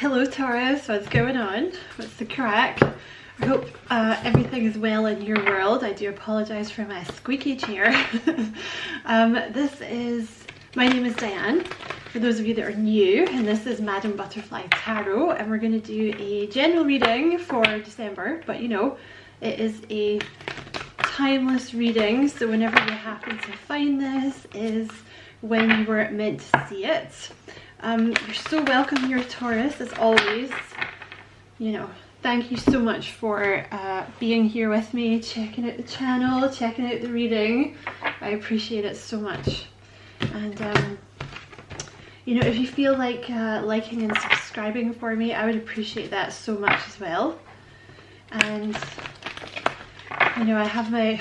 Hello Taurus, what's going on? What's the crack? I hope everything is well in your world. I do apologise for my squeaky chair. My name is Diane, for those of you that are new, and this is Madam Butterfly Tarot, and we're going to do a general reading for December, but you know, it is a timeless reading, so whenever you happen to find this is when you were meant to see it. You're so welcome here, Taurus, as always. You know, thank you so much for being here with me, checking out the channel, checking out the reading. I appreciate it so much. And you know, if you feel like liking and subscribing for me, I would appreciate that so much as well. And you know, I have my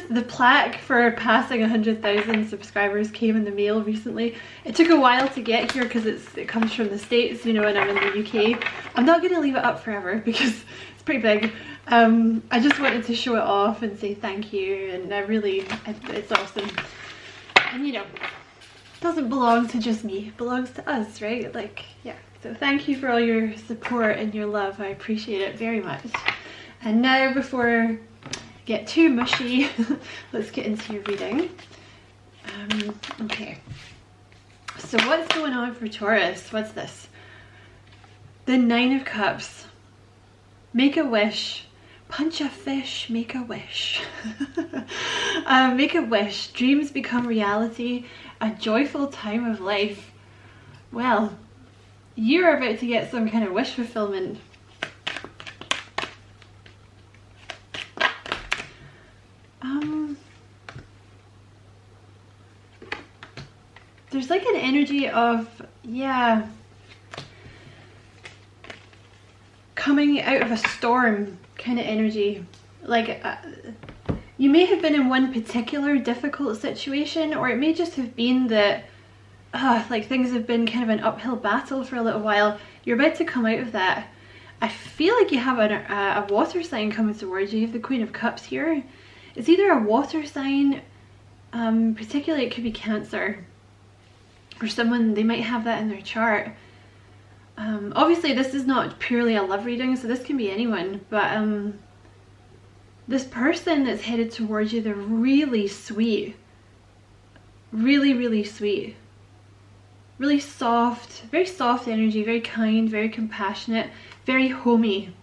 the plaque for passing 100,000 subscribers came in the mail recently. It took a while to get here because it comes from the States, you know, and I'm in the UK. I'm not going to leave it up forever because it's pretty big. I just wanted to show it off and say thank you, and it's awesome. And you know, it doesn't belong to just me, it belongs to us, right? Like, yeah. So thank you for all your support and your love. I appreciate it very much. And now, before I get too mushy, let's get into your reading. Okay. So what's going on for Taurus? What's this? The Nine of Cups. Make a wish. Punch a fish, make a wish. Make a wish. Dreams become reality. A joyful time of life. Well, you're about to get some kind of wish fulfillment. There's like an energy of, yeah, coming out of a storm kind of energy. Like you may have been in one particular difficult situation, or it may just have been that like things have been kind of an uphill battle for a little while. You're about to come out of that. I feel like you have a water sign coming towards you. You have the Queen of Cups here. It's either a water sign, particularly it could be Cancer, or someone, they might have that in their chart. Obviously this is not purely a love reading, so this can be anyone, but this person that's headed towards you, they're really sweet. Really sweet. Really soft, very soft energy, very kind, very compassionate, very homey.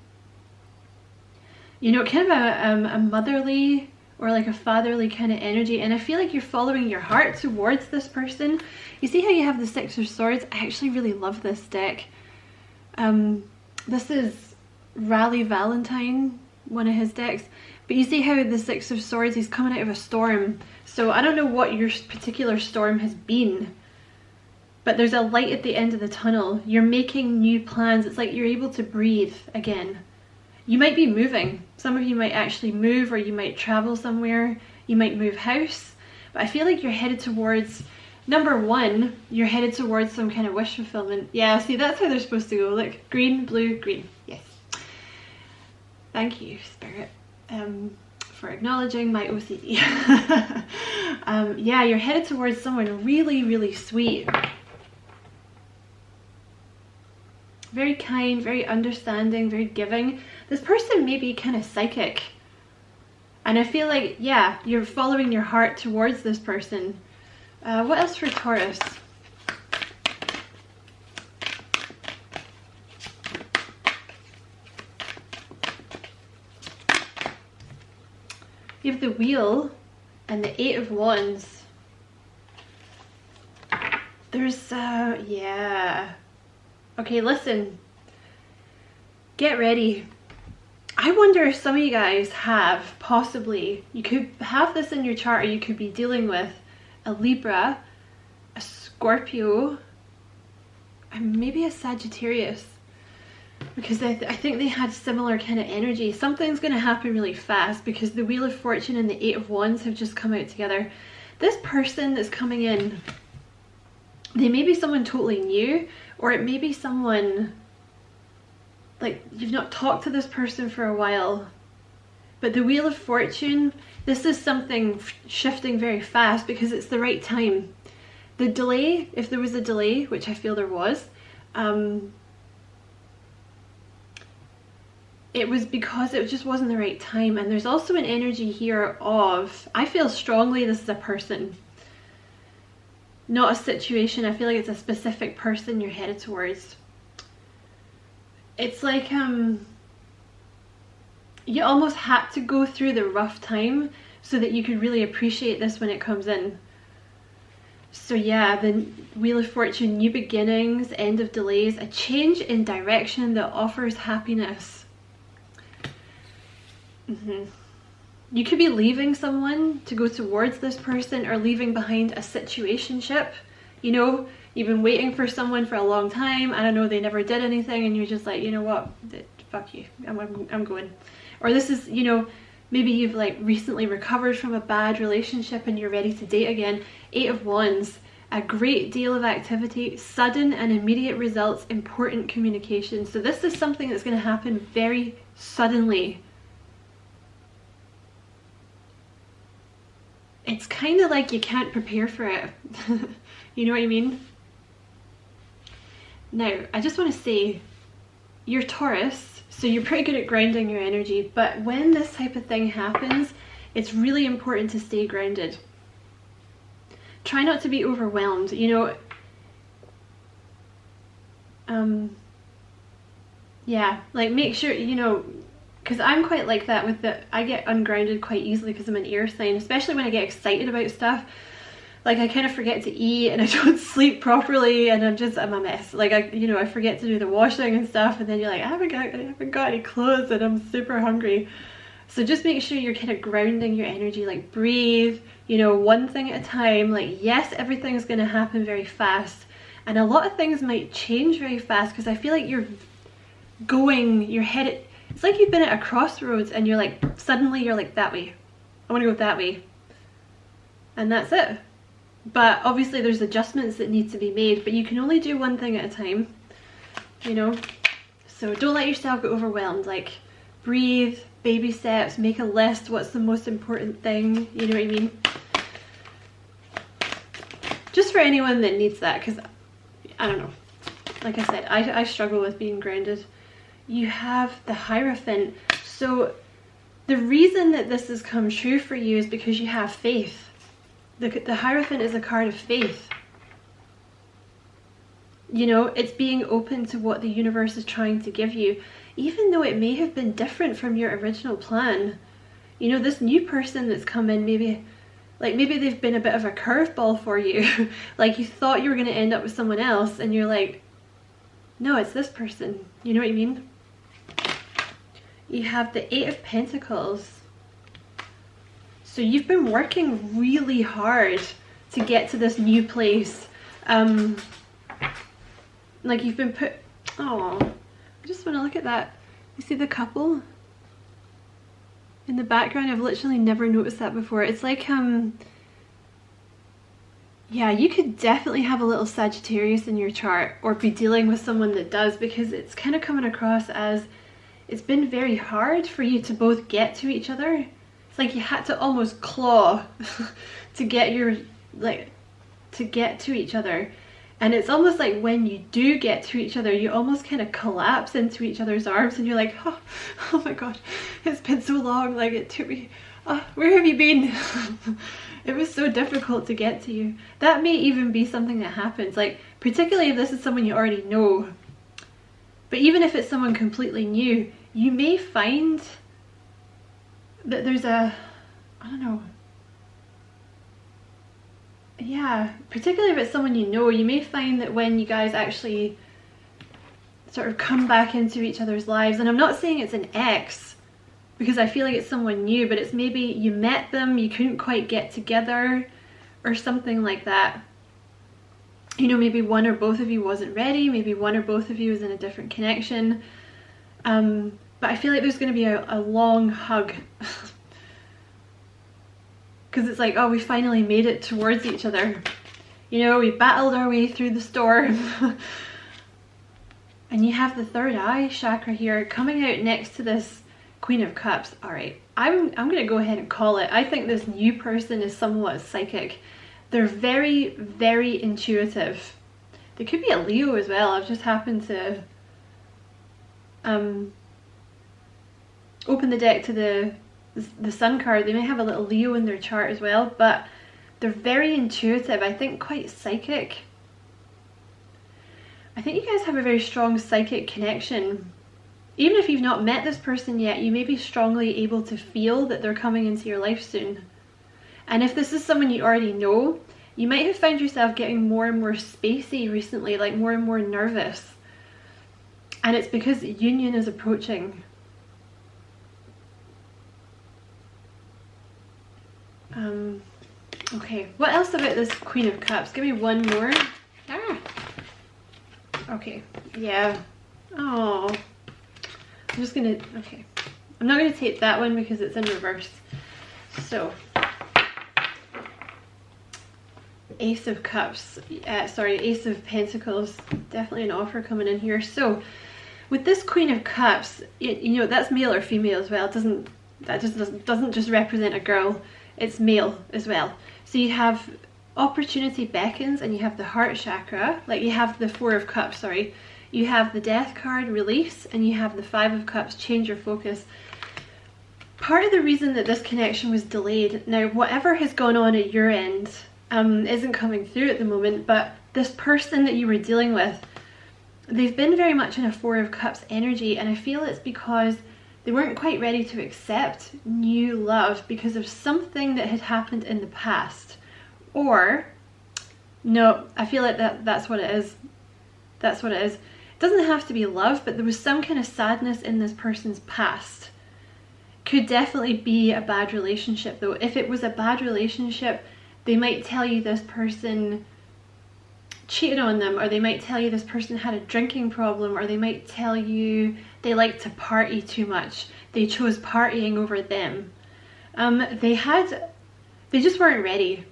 You know, kind of a motherly or like a fatherly kind of energy, and I feel like you're following your heart towards this person. You see how you have the Six of Swords? I actually really love this deck. This is Raleigh Valentine, one of his decks, but you see how the Six of Swords, he's coming out of a storm. So I don't know what your particular storm has been, but there's a light at the end of the tunnel. You're making new plans. It's like you're able to breathe again. You might be moving. Some of you might actually move, or you might travel somewhere. You might move house. But I feel like you're headed towards, number one, you're headed towards some kind of wish fulfillment. Yeah, see, that's how they're supposed to go. Look, green, blue, green. Yes. Thank you, Spirit, for acknowledging my OCD. Yeah, you're headed towards someone really sweet. Very kind, very understanding, very giving. This person may be kind of psychic. And I feel like, yeah, you're following your heart towards this person. What else for Taurus? You have the Wheel and the Eight of Wands. There's, yeah. Okay, listen. Get ready. I wonder if some of you guys have, possibly, you could have this in your chart, or you could be dealing with a Libra, a Scorpio, and maybe a Sagittarius, because I think they had similar kind of energy. Something's going to happen really fast because the Wheel of Fortune and the Eight of Wands have just come out together. This person that's coming in, they may be someone totally new, or it may be someone like you've not talked to this person for a while. But the Wheel of Fortune, this is something shifting very fast because it's the right time. The delay, if there was a delay, which I feel there was, it was because it just wasn't the right time. And there's also an energy here of, I feel strongly this is a person, not a situation. I feel like it's a specific person you're headed towards. It's like you almost had to go through the rough time so that you could really appreciate this when it comes in. So yeah, the Wheel of Fortune, new beginnings, end of delays, a change in direction that offers happiness. You could be leaving someone to go towards this person, or leaving behind a situationship. You know, you've been waiting for someone for a long time. I don't know, they never did anything, and you're just like, you know what, fuck you, I'm going. Or this is, you know, maybe you've like recently recovered from a bad relationship and you're ready to date again. 8 of Wands, a great deal of activity, sudden and immediate results, important communication. So this is something that's going to happen very suddenly. It's kind of like you can't prepare for it. You know what I mean? Now, I just want to say, you're Taurus, so you're pretty good at grounding your energy, but when this type of thing happens, it's really important to stay grounded. Try not to be overwhelmed, you know. Yeah, like make sure, you know, because I'm quite like that with I get ungrounded quite easily because I'm an air sign, especially when I get excited about stuff. Like I kind of forget to eat and I don't sleep properly, and I'm a mess. Like I forget to do the washing and stuff, and then you're like, I haven't got any clothes and I'm super hungry. So just make sure you're kind of grounding your energy, like breathe, you know, one thing at a time. Like yes, everything's going to happen very fast, and a lot of things might change very fast, because I feel like you're headed, it's like you've been at a crossroads and you're like, suddenly you're like, that way, I want to go that way, and that's it. But obviously there's adjustments that need to be made, but you can only do one thing at a time, you know. So don't let yourself get overwhelmed. Like breathe, baby steps, make a list, what's the most important thing, you know what I mean? Just for anyone that needs that, because I don't know, like I said, I struggle with being grounded. You have the Hierophant. So the reason that this has come true for you is because you have faith. The Hierophant is a card of faith. You know, it's being open to what the universe is trying to give you, even though it may have been different from your original plan. You know, this new person that's come in, maybe they've been a bit of a curveball for you. Like you thought you were going to end up with someone else, and you're like, no, it's this person. You know what I mean? You have the 8 of Pentacles. So you've been working really hard to get to this new place. Like you've been oh, I just want to look at that. You see the couple in the background? I've literally never noticed that before. It's like, yeah, you could definitely have a little Sagittarius in your chart, or be dealing with someone that does, because it's kind of coming across as it's been very hard for you to both get to each other. It's like you had to almost claw to get to each other. And it's almost like when you do get to each other, you almost kind of collapse into each other's arms, and you're like, oh my god, it's been so long, like it took me, where have you been? It was so difficult to get to you. That may even be something that happens, like particularly if this is someone you already know. But even if it's someone completely new, you may find that there's I don't know. Yeah, particularly if it's someone you know, you may find that when you guys actually sort of come back into each other's lives, and I'm not saying it's an ex, because I feel like it's someone new, but it's maybe you met them, you couldn't quite get together, or something like that. You know, maybe one or both of you wasn't ready, maybe one or both of you was in a different connection. But I feel like there's going to be a long hug. Because it's like, oh, we finally made it towards each other. You know, we battled our way through the storm. And you have the third eye chakra here coming out next to this Queen of Cups. All right, I'm going to go ahead and call it. I think this new person is somewhat psychic. They're very, very intuitive. They could be a Leo as well. I've just happened to open the deck to the Sun card, they may have a little Leo in their chart as well, but they're very intuitive, I think quite psychic. I think you guys have a very strong psychic connection. Even if you've not met this person yet, you may be strongly able to feel that they're coming into your life soon. And if this is someone you already know, you might have found yourself getting more and more spacey recently, like more and more nervous. And it's because union is approaching. Okay, what else about this Queen of Cups? Give me one more. Ah. Okay, yeah. Oh, I'm just gonna, okay. I'm not gonna take that one because it's in reverse. So, Ace of Cups, sorry, Ace of Pentacles, definitely an offer coming in here. So, with this Queen of Cups, you know, that's male or female as well. That doesn't just represent a girl, it's male as well. So you have opportunity beckons, and you have the heart chakra, like you have the Four of Cups, sorry. You have the Death card, release, and you have the Five of Cups, change your focus. Part of the reason that this connection was delayed, now whatever has gone on at your end isn't coming through at the moment, but this person that you were dealing with, they've been very much in a Four of Cups energy, and I feel it's because they weren't quite ready to accept new love because of something that had happened in the past. Or, no, I feel like that's what it is. That's what it is. It doesn't have to be love, but there was some kind of sadness in this person's past. Could definitely be a bad relationship though. If it was a bad relationship, they might tell you this person cheated on them, or they might tell you this person had a drinking problem, or they might tell you they like to party too much. They chose partying over them. They just weren't ready.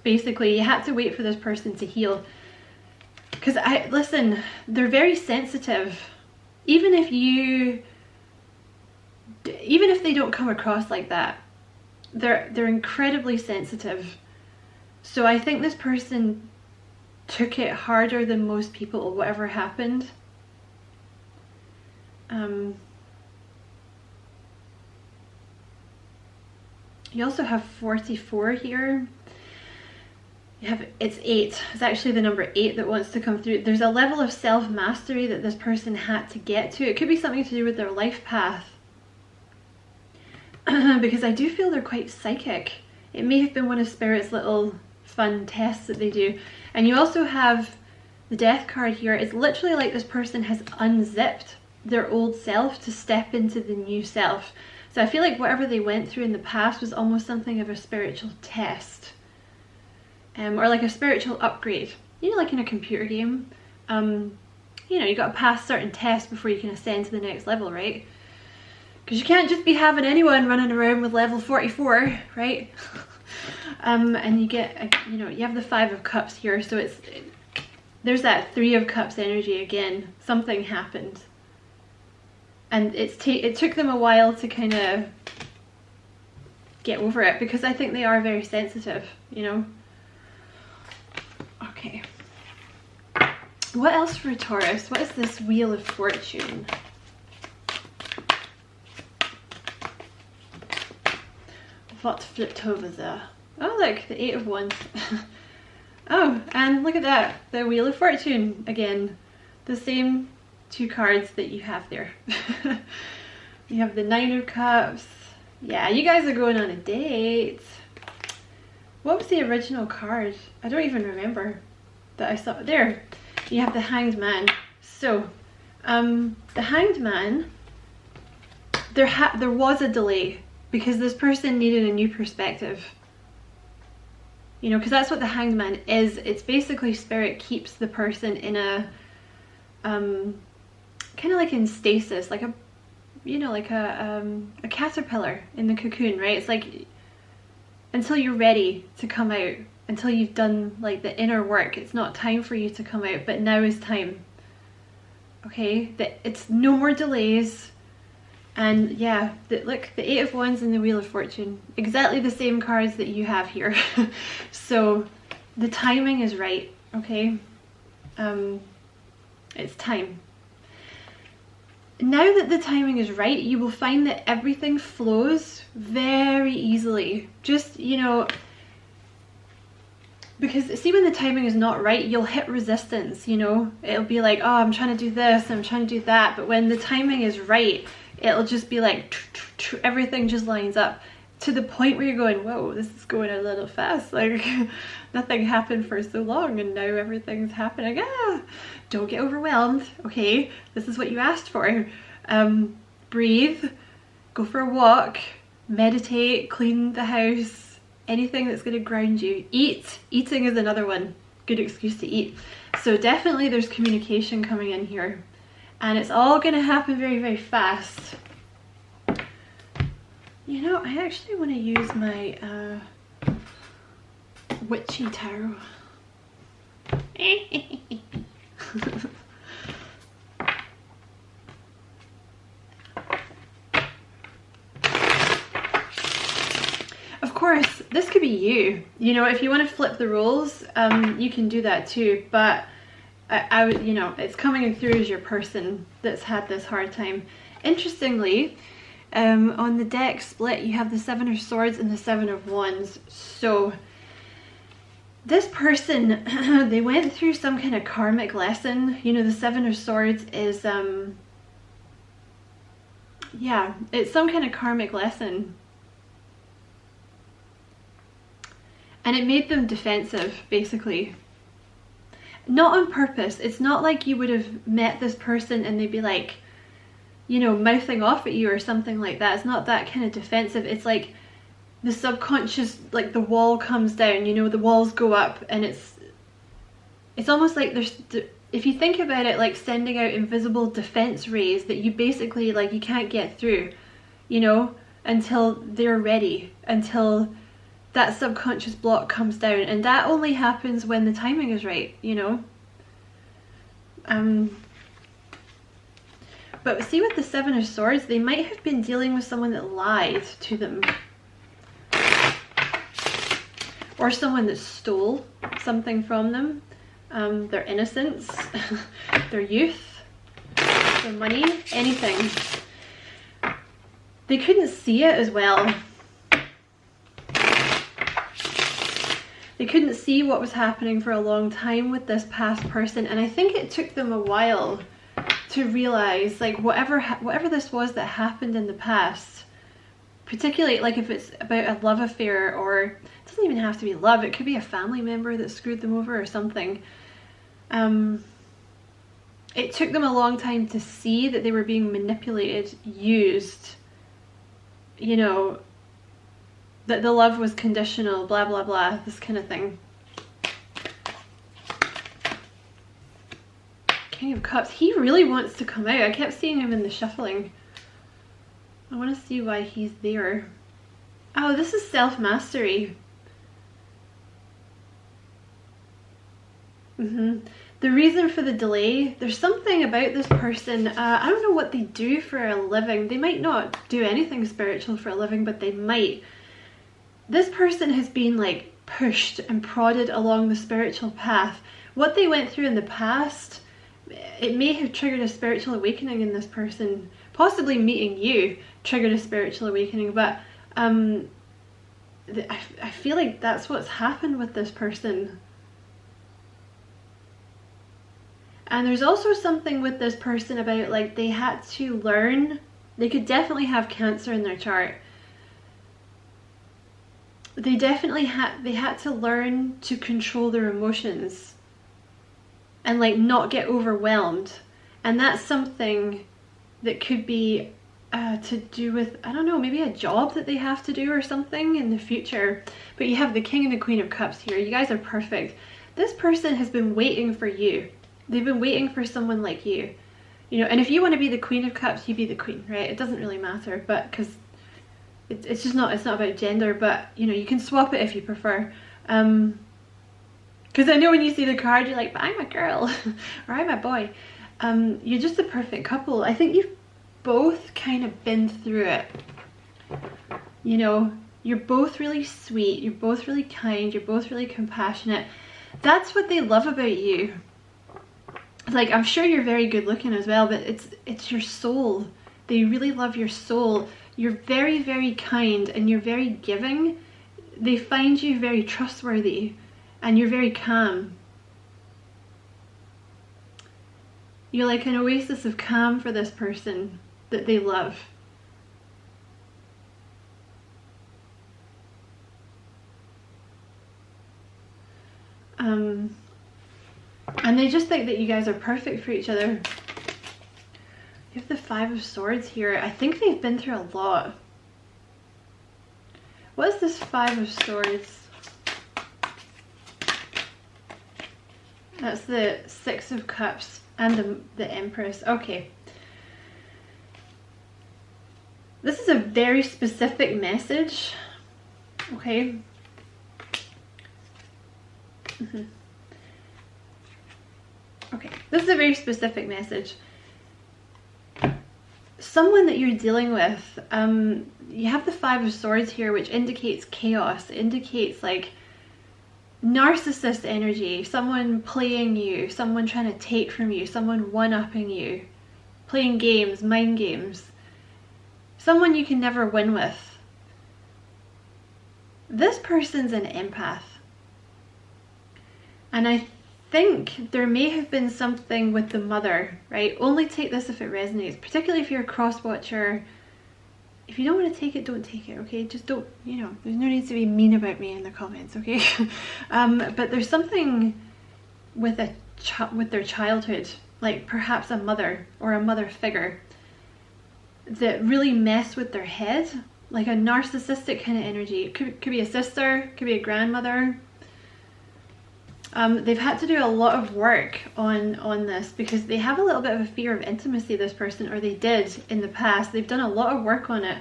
Basically, you had to wait for this person to heal. Because listen, they're very sensitive. Even if they don't come across like that, they're incredibly sensitive. So I think this person took it harder than most people, whatever happened. You also have 44 here. You have, it's 8. It's actually the number 8 that wants to come through. There's a level of self-mastery that this person had to get to. It could be something to do with their life path. Because I do feel they're quite psychic. It may have been one of Spirit's little fun tests that they do. And you also have the Death card here. It's literally like this person has unzipped their old self to step into the new self. So I feel like whatever they went through in the past was almost something of a spiritual test. Or like a spiritual upgrade. You know, like in a computer game. You know, you got to pass certain tests before you can ascend to the next level, right? Because you can't just be having anyone running around with level 44, right? And you get, you know, you have the Five of Cups here, so there's that Three of Cups energy again. Something happened. And it took them a while to kind of get over it, because I think they are very sensitive, you know? Okay. What else for Taurus? What is this Wheel of Fortune? What flipped over there? Oh look, the Eight of Wands. Oh, and look at that, the Wheel of Fortune again. The same two cards that you have there. You have the Nine of Cups. Yeah, you guys are going on a date. What was the original card? I don't even remember that I saw. There, you have the Hanged Man. So, the Hanged Man, there was a delay because this person needed a new perspective. You know, because that's what the Hanged Man is. It's basically Spirit keeps the person in a, kind of like in stasis, like a, you know, like a caterpillar in the cocoon, right? It's like, until you're ready to come out, until you've done like the inner work, it's not time for you to come out, but now is time. Okay, it's no more delays. And yeah, look, the Eight of Wands and the Wheel of Fortune, exactly the same cards that you have here. So the timing is right, okay? It's time. now that the timing is right, you will find that everything flows very easily. Just, you know, because see, when the timing is not right, you'll hit resistance, you know. It'll be like, oh, I'm trying to do this, I'm trying to do that. But when the timing is right, it'll just be like, everything just lines up to the point where you're going, whoa, this is going a little fast. Like, nothing happened for so long and now everything's happening. Ah, don't get overwhelmed, okay? This is what you asked for. Breathe, go for a walk, meditate, clean the house, anything that's going to ground you. Eat. Eating is another one. Good excuse to eat. So definitely there's communication coming in here. And it's all going to happen very, very fast. You know, I actually want to use my witchy tarot. Of course, this could be you. You know, if you want to flip the roles, you can do that too. But I would, you know, it's coming through as your person that's had this hard time. Interestingly, on the deck split, you have the Seven of Swords and the Seven of Wands. So this person, they went through some kind of karmic lesson. You know, the Seven of Swords is, yeah, it's some kind of karmic lesson. And it made them defensive, basically. Not on purpose. It's not like you would have met this person and they'd be like, you know, mouthing off at you or something like that. It's not that kind of defensive. It's like the subconscious, like the wall comes down, you know, the walls go up, and it's almost like there's, if you think about it, like sending out invisible defense rays that you basically, like, you can't get through, you know, until they're ready, until that subconscious block comes down. And that only happens when the timing is right, you know. But see, with the Seven of Swords, they might have been dealing with someone that lied to them. Or someone that stole something from them. Their innocence, their youth, their money, anything. They couldn't see it as well. They couldn't see what was happening for a long time with this past person, and I think it took them a while to realize, like, whatever this was that happened in the past, particularly like if it's about a love affair, or it doesn't even have to be love, it could be a family member that screwed them over or something. It took them a long time to see that they were being manipulated, used, you know, that the love was conditional, blah blah blah, this kind of thing. King of Cups, he really wants to come out. I kept seeing him in the shuffling. I want to see why he's there. Oh, this is self-mastery. The reason for the delay, there's something about this person, I don't know what they do for a living. They might not do anything spiritual for a living, but they might. This person has been like pushed and prodded along the spiritual path. What they went through in the past, it may have triggered a spiritual awakening in this person. Possibly meeting you triggered a spiritual awakening, but I feel like that's what's happened with this person. And there's also something with this person about, like, they had to learn. They could definitely have Cancer in their chart. They definitely had to learn to control their emotions and, like, not get overwhelmed. And that's something that could be to do with, I don't know, maybe a job that they have to do or something in the future. But you have the King and the Queen of Cups here. You guys are perfect. This person has been waiting for you. They've been waiting for someone like you. You know, and if you want to be the Queen of Cups, you be the Queen, right? It doesn't really matter, but because it's just not, it's not about gender, but you know, you can swap it if you prefer. Because I know when you see the card, you're like, but I'm a girl or I'm a boy. You're just the perfect couple. I think you've both kind of been through it. You know, you're both really sweet, you're both really kind, you're both really compassionate. That's what they love about you. like, I'm sure you're very good looking as well, but it's your soul. They really love your soul. You're very, very kind and you're very giving. They find you very trustworthy and you're very calm. You're like an oasis of calm for this person that they love. And they just think that you guys are perfect for each other. You have the Five of Swords here. I think they've been through a lot. What is this Five of Swords? That's the Six of Cups and the Empress. Okay. This is a very specific message. Okay. Okay, this is a very specific message. Someone that you're dealing with, you have the Five of Swords here, which indicates chaos. It indicates like narcissist energy, someone playing you, someone trying to take from you, someone one-upping you, playing games, mind games, someone you can never win with. This person's an empath. And I think there may have been something with the mother, right? Only take this if it resonates, particularly if you're a cross-watcher. If you don't want to take it, don't take it, okay? Just don't, you know, there's no need to be mean about me in the comments, okay? But there's something with with their childhood, like perhaps a mother or a mother figure that really mess with their head, like a narcissistic kind of energy. It could be a sister, could be a grandmother. They've had to do a lot of work on this because they have a little bit of a fear of intimacy, this person, or they did in the past. They've done a lot of work on it.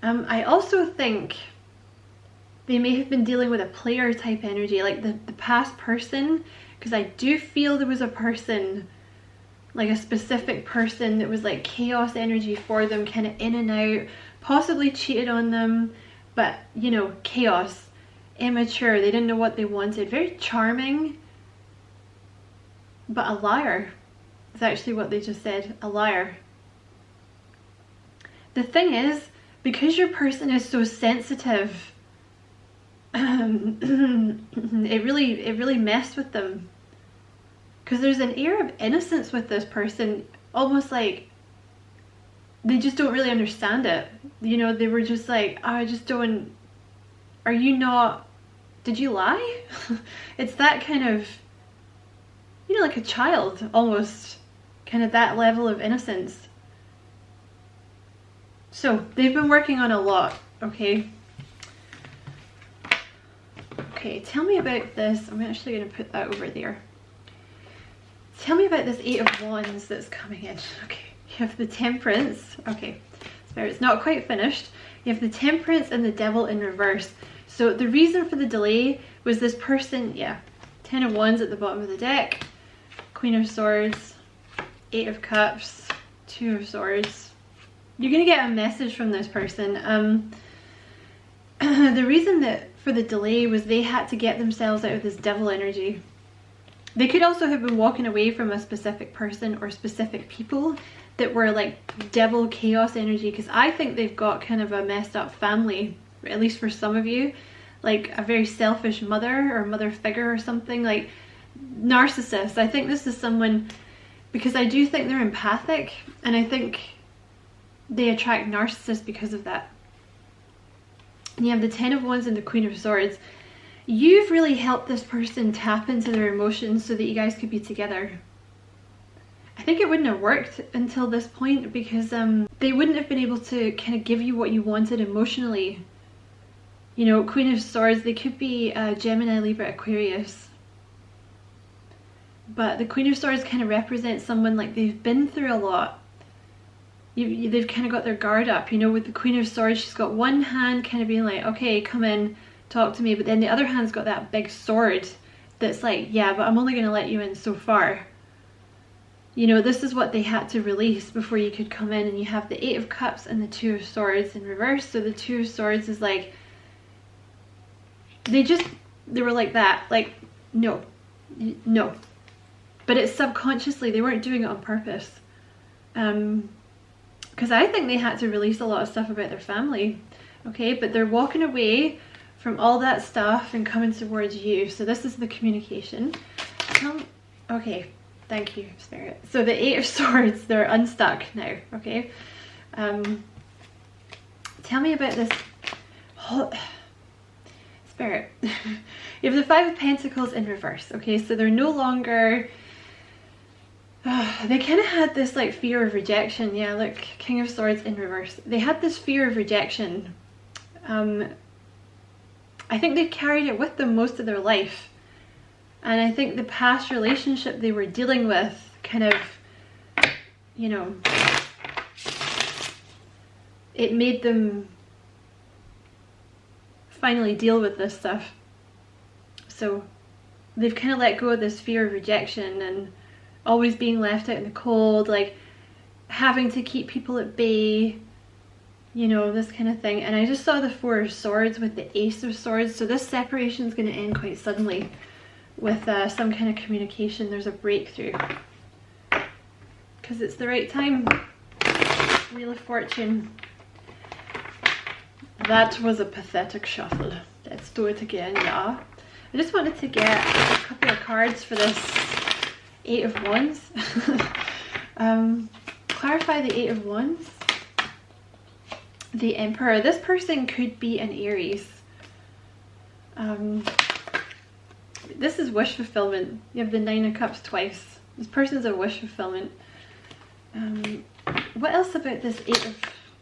I also think they may have been dealing with a player type energy, like the past person, because I do feel there was a person, like a specific person that was like chaos energy for them, kind of in and out, possibly cheated on them, but you know, chaos. Immature, they didn't know what they wanted, very charming, but a liar is actually what they just said, a liar. The thing is, because your person is so sensitive, it really messed with them, because there's an air of innocence with this person, almost like they just don't really understand it, you know. They were just like, oh, I just don't, are you not, did you lie? It's that kind of, you know, like a child almost, kind of that level of innocence. So they've been working on a lot, okay? Okay, tell me about this. I'm actually going to put that over there. Tell me about this Eight of Wands that's coming in. Okay, you have the Temperance. Okay, Spirit's not quite finished. You have the Temperance and the Devil in reverse. So the reason for the delay was this person, yeah, Ten of Wands at the bottom of the deck, Queen of Swords, Eight of Cups, Two of Swords. You're going to get a message from this person. The reason that for the delay was they had to get themselves out of this devil energy. They could also have been walking away from a specific person or specific people that were like devil chaos energy, because I think they've got kind of a messed up family, at least for some of you, like a very selfish mother or mother figure or something, like narcissist. I think this is someone, because I do think they're empathic, and I think they attract narcissists because of that. And you have the Ten of Wands and the Queen of Swords. You've really helped this person tap into their emotions so that you guys could be together. I think it wouldn't have worked until this point, because they wouldn't have been able to kind of give you what you wanted emotionally. You know, Queen of Swords, they could be Gemini, Libra, Aquarius. But the Queen of Swords kind of represents someone like they've been through a lot. They've kind of got their guard up, you know. With the Queen of Swords, she's got one hand kind of being like, okay, come in, talk to me. But then the other hand's got that big sword that's like, yeah, but I'm only going to let you in so far. You know, this is what they had to release before you could come in. And you have the Eight of Cups and the Two of Swords in reverse. So the Two of Swords is like, they were like that, like, no, but it's subconsciously, they weren't doing it on purpose. Because I think they had to release a lot of stuff about their family, okay? But they're walking away from all that stuff and coming towards you. So this is the communication. Okay, thank you, Spirit. So the Eight of Swords, they're unstuck now, okay? Tell me about this Spirit. You have the Five of Pentacles in reverse, okay? So they're no longer, they kind of had this like fear of rejection. Yeah, look, King of Swords in reverse. They had this fear of rejection. I think they've carried it with them most of their life. And I think the past relationship they were dealing with kind of, you know, it made them finally deal with this stuff. So they've kind of let go of this fear of rejection and always being left out in the cold, like having to keep people at bay, you know, this kind of thing. And I just saw the Four of Swords with the Ace of Swords. So this separation is going to end quite suddenly with some kind of communication. There's a breakthrough because it's the right time. Wheel of Fortune. That was a pathetic shuffle. Let's do it again, yeah. I just wanted to get a couple of cards for this Eight of Wands. Clarify the Eight of Wands. The Emperor. This person could be an Aries. This is wish fulfillment. You have the Nine of Cups twice. This person's a wish fulfillment. What else about this Eight of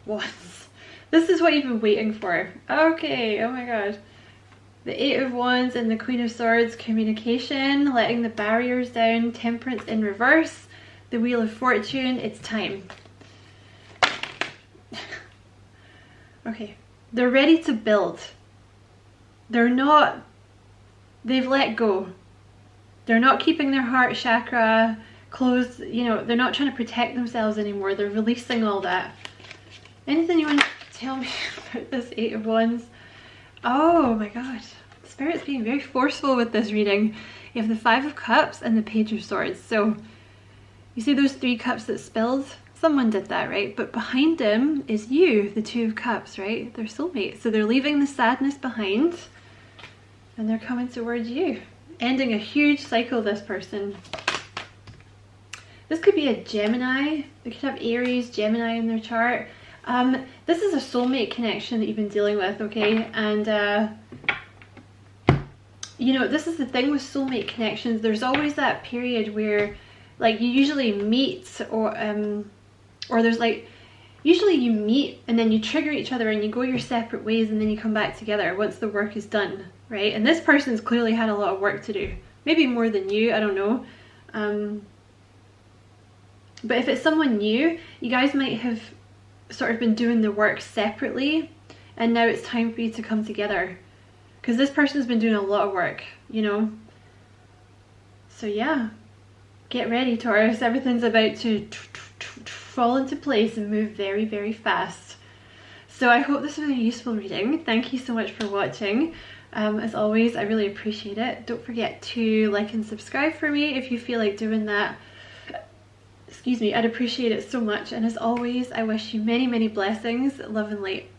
Wands? This is what you've been waiting for. Okay, oh my god. The Eight of Wands and the Queen of Swords, communication, letting the barriers down, Temperance in reverse, the Wheel of Fortune, it's time. Okay, they're ready to build. They're not, they've let go. They're not keeping their heart chakra closed, you know, they're not trying to protect themselves anymore. They're releasing all that. Anything you want to tell me about this Eight of Wands? Oh my god. Spirit's being very forceful with this reading. You have the Five of Cups and the Page of Swords. So you see those 3 cups that spilled? Someone did that, right? But behind them is you, the Two of Cups, right? They're soulmates. So they're leaving the sadness behind and they're coming towards you. Ending a huge cycle, this person. This could be a Gemini. They could have Aries, Gemini in their chart. This is a soulmate connection that you've been dealing with, okay? And you know, this is the thing with soulmate connections. There's always that period where like you usually meet or there's like, usually you meet and then you trigger each other and you go your separate ways and then you come back together once the work is done, right? And this person's clearly had a lot of work to do. Maybe more than you, I don't know. But if it's someone new, you guys might have sort of been doing the work separately and now it's time for you to come together because this person's been doing a lot of work, you know. So yeah, get ready, Taurus. Everything's about to fall into place and move very, very fast. So I hope this was a useful reading. Thank you so much for watching. As always, I really appreciate it. Don't forget to like and subscribe for me if you feel like doing that. Excuse me, I'd appreciate it so much. And as always, I wish you many, many blessings, love and light.